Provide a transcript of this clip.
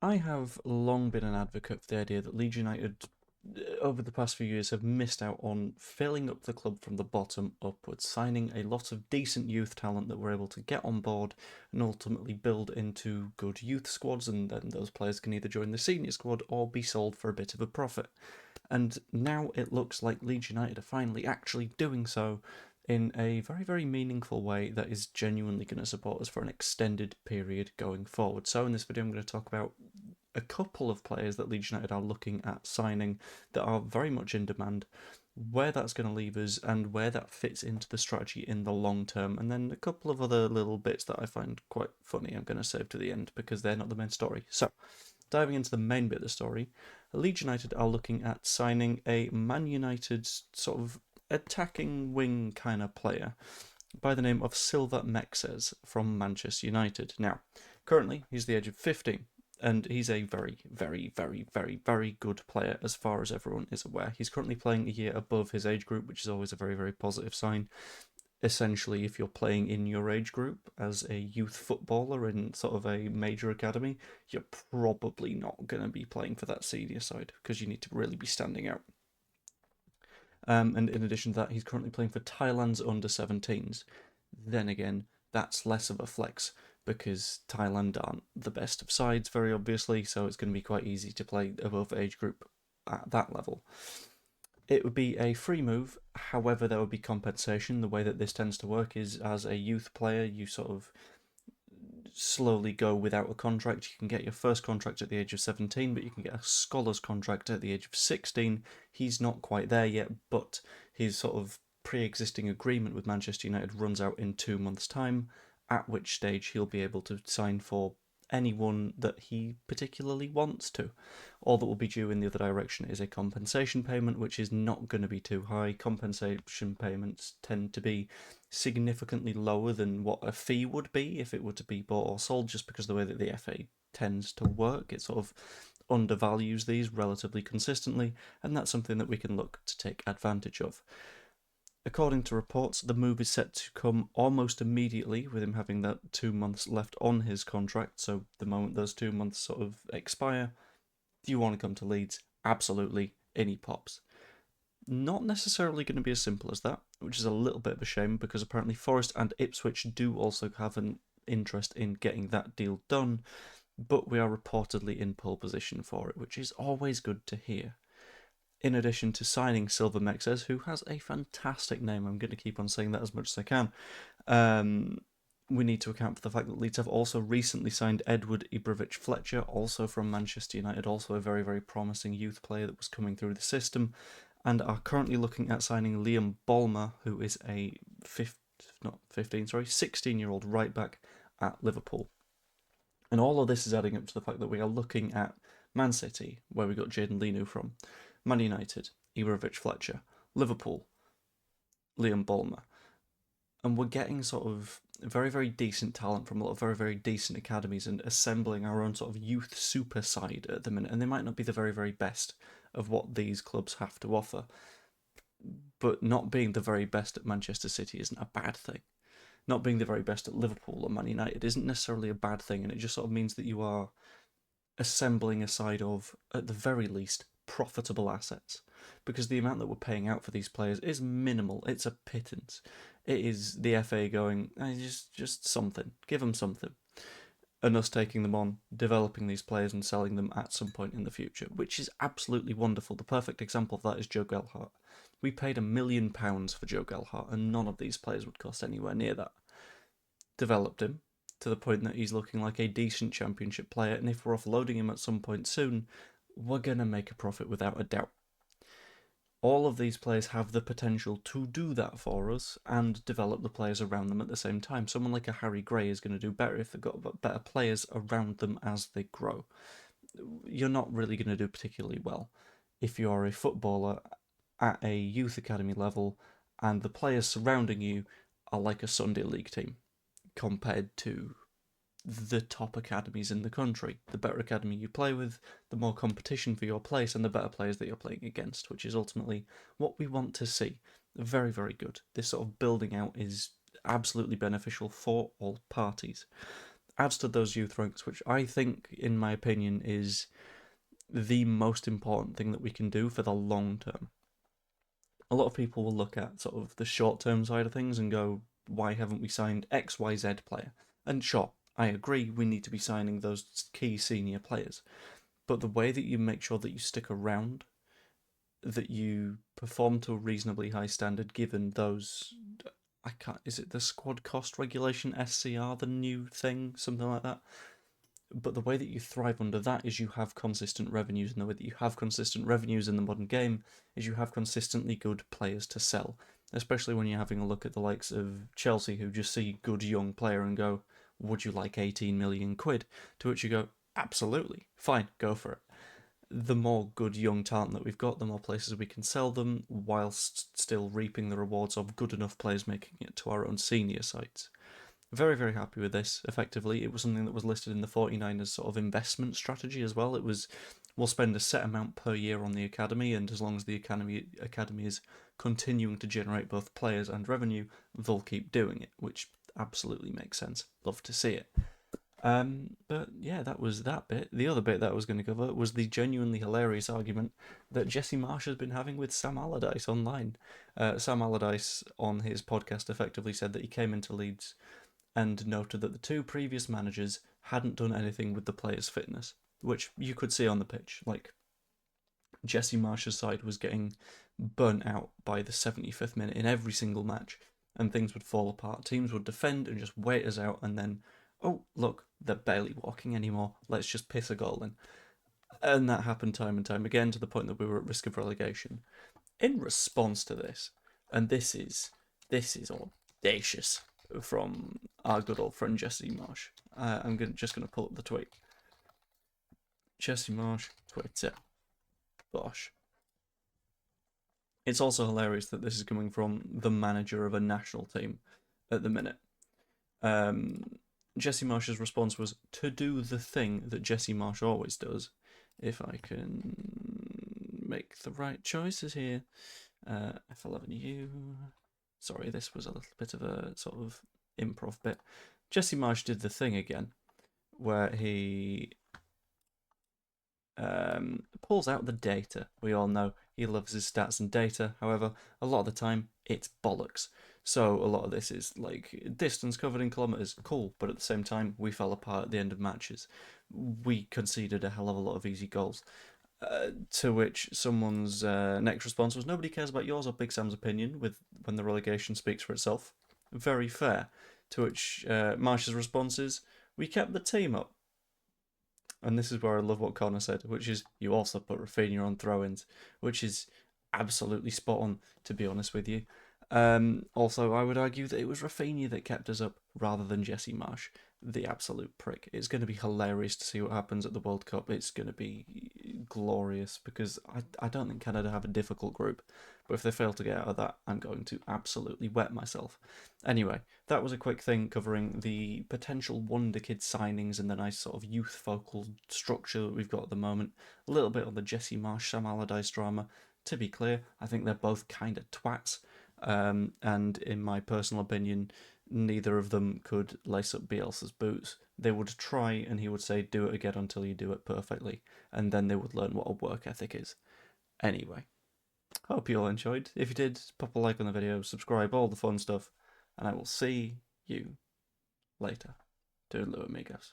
I have long been an advocate for the idea that Leeds United, over the past few years, have missed out on filling up the club from the bottom upwards, signing a lot of decent youth talent that we're able to get on board and ultimately build into good youth squads, and then those players can either join the senior squad or be sold for a bit of a profit. And now it looks like Leeds United are finally actually doing so in a very, very meaningful way that is genuinely going to support us for an extended period going forward. So in this video I'm going to talk about a couple of players that Leeds United are looking at signing that are very much in demand, where that's going to leave us, and where that fits into the strategy in the long term, and then a couple of other little bits that I find quite funny I'm going to save to the end because they're not the main story. So, diving into the main bit of the story, Leeds United are looking at signing a Man United sort of attacking wing kind of player by the name of Silva Mexes from Manchester United. Now, currently, he's the age of 15, and he's a very, very, very, very, very good player as far as everyone is aware. He's currently playing a year above his age group, which is always a very, very positive sign. Essentially, if you're playing in your age group as a youth footballer in sort of a major academy, you're probably not going to be playing for that senior side because you need to really be standing out. And in addition to that, he's currently playing for Thailand's under-17s. Then again, that's less of a flex because Thailand aren't the best of sides, very obviously, so it's going to be quite easy to play above age group at that level. It would be a free move, however, there would be compensation. The way that this tends to work is as a youth player, you sort of slowly go without a contract. You can get your first contract at the age of 17, but you can get a scholar's contract at the age of 16. He's not quite there yet, but his sort of pre-existing agreement with Manchester United runs out in 2 months' time, at which stage he'll be able to sign for anyone that he particularly wants to. All that will be due in the other direction is a compensation payment, which is not going to be too high. Compensation payments tend to be significantly lower than what a fee would be if it were to be bought or sold, just because of the way that the FA tends to work. It sort of undervalues these relatively consistently, and that's something that we can look to take advantage of. According to reports, the move is set to come almost immediately, with him having that 2 months left on his contract. So the moment those 2 months sort of expire, do you want to come to Leeds? Absolutely, in he pops. Not necessarily going to be as simple as that, which is a little bit of a shame because apparently Forest and Ipswich do also have an interest in getting that deal done, but we are reportedly in pole position for it, which is always good to hear. In addition to signing Silva Mexes, who has a fantastic name, I'm going to keep on saying that as much as I can, we need to account for the fact that Leeds have also recently signed Edward Ibrahimovic-Fletcher, also from Manchester United, also a very, very promising youth player that was coming through the system, and are currently looking at signing Liam Bolmer, who is a 16-year-old right back at Liverpool. And all of this is adding up to the fact that we are looking at Man City, where we got Jadon Lenu from, Man United, Ibrahimovic-Fletcher, Liverpool, Liam Bolmer. And we're getting sort of very, very decent talent from a lot of very, very decent academies and assembling our own sort of youth super side at the minute. And they might not be the very, very best of what these clubs have to offer. But not being the very best at Manchester City isn't a bad thing. Not being the very best at Liverpool or Man United isn't necessarily a bad thing, and it just sort of means that you are assembling a side of, at the very least, profitable assets. Because the amount that we're paying out for these players is minimal. It's a pittance. It is the FA going, just something. Give them something. And us taking them on, developing these players and selling them at some point in the future, which is absolutely wonderful. The perfect example of that is Joe Gelhardt. We paid £1 million for Joe Gelhardt, and none of these players would cost anywhere near that. Developed him to the point that he's looking like a decent championship player, and if we're offloading him at some point soon, we're going to make a profit without a doubt. All of these players have the potential to do that for us and develop the players around them at the same time. Someone like a Harry Gray is going to do better if they've got better players around them as they grow. You're not really going to do particularly well if you're a footballer at a youth academy level and the players surrounding you are like a Sunday League team compared to the top academies in the country. The better academy you play with, the more competition for your place and the better players that you're playing against, which is ultimately what we want to see. Very, very good. This sort of building out is absolutely beneficial for all parties. adds to those youth ranks, which I think, in my opinion, is the most important thing that we can do for the long term. A lot of people will look at sort of the short term side of things and go, why haven't we signed XYZ player? And sure, I agree, we need to be signing those key senior players. But the way that you make sure that you stick around, that you perform to a reasonably high standard given those, I can't, is it the squad cost regulation, SCR, the new thing, something like that? But the way that you thrive under that is you have consistent revenues, and the way that you have consistent revenues in the modern game is you have consistently good players to sell, especially when you're having a look at the likes of Chelsea, who just see good young player and go, would you like 18 million quid? To which you go, absolutely, fine, go for it. The more good young talent that we've got, the more places we can sell them, whilst still reaping the rewards of good enough players making it to our own senior sites. Very, very happy with this, effectively. It was something that was listed in the 49ers sort of investment strategy as well. It was, we'll spend a set amount per year on the academy, and as long as the academy is continuing to generate both players and revenue, they'll keep doing it, which absolutely makes sense. Love to see it. But yeah, that was that bit. The other bit that I was going to cover was the genuinely hilarious argument that Jesse Marsch has been having with Sam Allardyce online. Sam Allardyce, on his podcast, effectively said that he came into Leeds and noted that the two previous managers hadn't done anything with the players' fitness, which you could see on the pitch. Like, Jesse Marsch's side was getting burnt out by the 75th minute in every single match, and things would fall apart. Teams would defend and just wait us out, and then, oh, look, they're barely walking anymore. Let's just piss a goal in. And that happened time and time again, to the point that we were at risk of relegation. In response to this, and this is audacious from our good old friend Jesse Marsch. I'm just going to pull up the tweet. Jesse Marsch, Twitter. Bosh. It's also hilarious that this is coming from the manager of a national team at the minute. Jesse Marsch's response was to do the thing that Jesse Marsch always does. If I can make the right choices here. F11U. Sorry, this was a little bit of a sort of improv bit. Jesse Marsch did the thing again, where he pulls out the data. We all know he loves his stats and data. However, a lot of the time, it's bollocks. So a lot of this is like distance covered in kilometres, cool, but at the same time, we fell apart at the end of matches. We conceded a hell of a lot of easy goals. To which someone's next response was, nobody cares about yours or Big Sam's opinion when the relegation speaks for itself. Very fair. To which Marsch's response is, we kept the team up. And this is where I love what Connor said, which is, you also put Rafinha on throw-ins, which is absolutely spot on, to be honest with you. Also, I would argue that it was Rafinha that kept us up rather than Jesse Marsch, the absolute prick. It's going to be hilarious to see what happens at the World Cup. It's going to be glorious, because I don't think Canada have a difficult group, but if they fail to get out of that, I'm going to absolutely wet myself. Anyway, that was a quick thing covering the potential wonderkid signings and the nice sort of youth focal structure that we've got at the moment. A little bit on the Jesse Marsch, Sam Allardyce drama. To be clear, I think they're both kind of twats. And in my personal opinion, neither of them could lace up Bielsa's boots. They would try, and he would say, do it again until you do it perfectly, and then they would learn what a work ethic is. Anyway, hope you all enjoyed. If you did, pop a like on the video, subscribe, all the fun stuff, and I will see you later. Toodaloo, amigos.